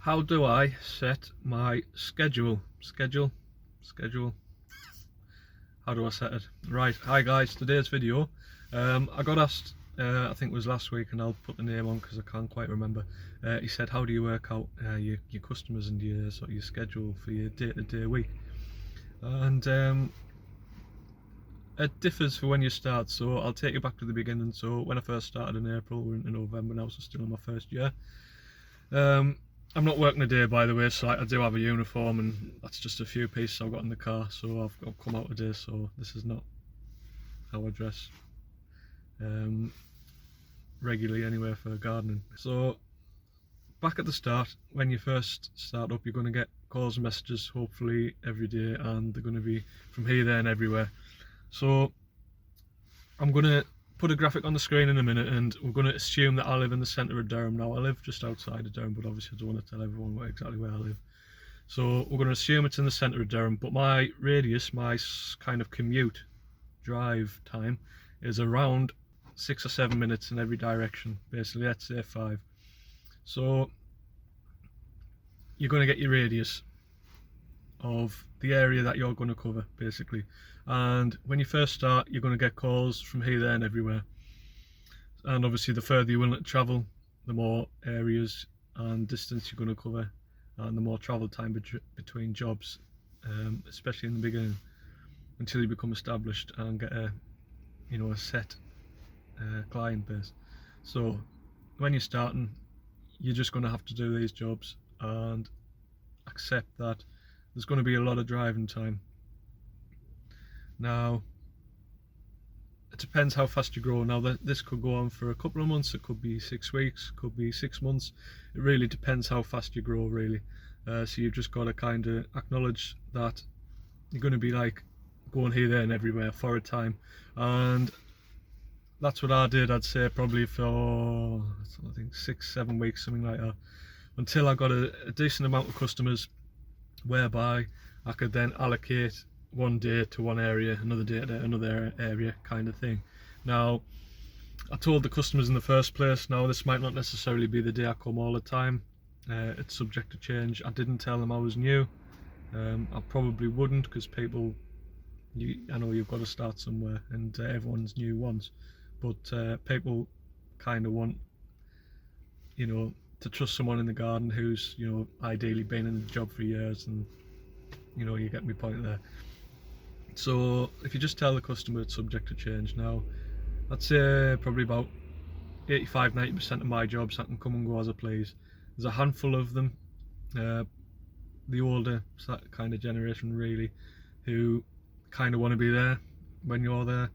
How do I set my schedule? How do I set it? Right, hi guys, today's video, I got asked, I think it was last week, and I'll put the name on because I can't quite remember. He said, how do you work out your customers and your sort of your schedule for your day-to-day week? And it differs for when you start, so I'll take you back to the beginning. So when I first started in April, we're into November now, so still in my first year. I'm not working a day, by the way, so I do have a uniform, and that's just a few pieces I've got in the car, so I've come out today, so this is not how I dress regularly anyway for gardening. So back at the start, when you first start up, you're going to get calls and messages hopefully every day, and they're going to be from here, there and everywhere. So I'm going to put a graphic on the screen in a minute, and we're going to assume that I live in the centre of Durham. Now, I live just outside of Durham, but obviously I don't want to tell everyone exactly where I live. So we're going to assume it's in the centre of Durham, but my radius, my kind of commute drive time, is around 6 or 7 minutes in every direction, basically. Let's say 5. So you're going to get your radius of the area that you're going to cover, basically. And when you first start, you're going to get calls from here, there and everywhere, and obviously the further you're willing to travel, the more areas and distance you're going to cover, and the more travel time between jobs, especially in the beginning, until you become established and get a set client base. So when you're starting, you're just going to have to do these jobs and accept that there's going to be a lot of driving time. Now, it depends how fast you grow. Now, this could go on for a couple of months, it could be 6 weeks, could be 6 months. It really depends how fast you grow, really. So you've just got to kind of acknowledge that you're going to be like going here, there and everywhere for a time. And that's what I did, I'd say, probably for, I think, 6-7 weeks, something like that, until I got a decent amount of customers whereby I could then allocate one day to one area, another day to another area, kind of thing. Now, I told the customers in the first place, now this might not necessarily be the day I come all the time, it's subject to change. I didn't tell them I was new. I probably wouldn't, because people, I know you've got to start somewhere, and everyone's new once, but people kind of want, to trust someone in the garden who's, ideally been in the job for years, and you get my point there. So if you just tell the customer it's subject to change. Now, I'd say probably about 85-90% of my jobs I can come and go as I please. There's a handful of them, the older kind of generation really, who kind of want to be there when you're there,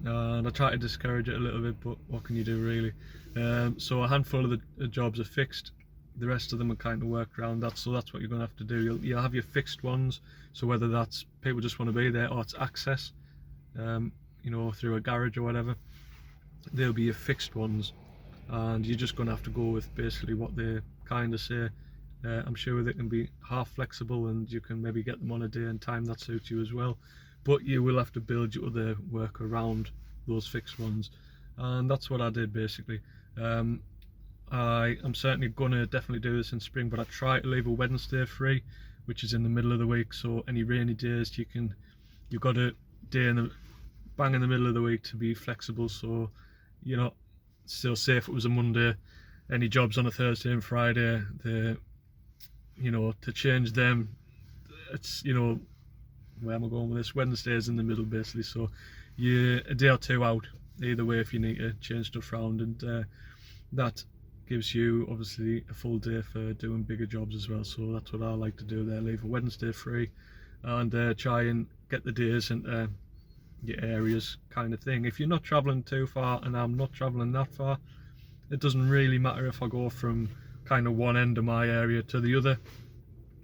and I try to discourage it a little bit, but what can you do, really? So a handful of the jobs are fixed, the rest of them are kind of worked around that. So that's what you're going to have to do. You'll have your fixed ones, so whether that's people just want to be there, or it's access, through a garage or whatever, they'll be your fixed ones, and you're just going to have to go with basically what they kind of say. I'm sure they can be half flexible, and you can maybe get them on a day and time that suits you as well, but you will have to build your other work around those fixed ones, and that's what I did basically. I am certainly gonna definitely do this in spring, but I try to leave a Wednesday free, which is in the middle of the week. So any rainy days, you've got a day bang in the middle of the week to be flexible. So you're not still say if it was a Monday, any jobs on a Thursday and Friday, to change them, it's where am I going with this? Wednesday's in the middle basically, so you're a day or two out either way if you need to change stuff around, and that gives you obviously a full day for doing bigger jobs as well. So that's what I like to do there, leave a Wednesday free, and try and get the days into your areas, kind of thing. If you're not travelling too far, and I'm not travelling that far, it doesn't really matter if I go from kind of one end of my area to the other,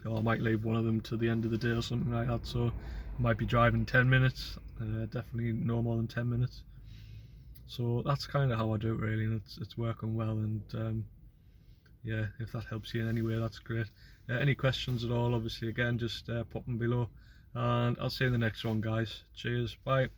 or I might leave one of them to the end of the day or something like that. So I might be driving 10 minutes, definitely no more than 10 minutes. So that's kind of how I do it really, and it's working well. And yeah, if that helps you in any way, that's great. Any questions at all, obviously, again, just pop them below, and I'll see you in the next one, guys. Cheers, bye.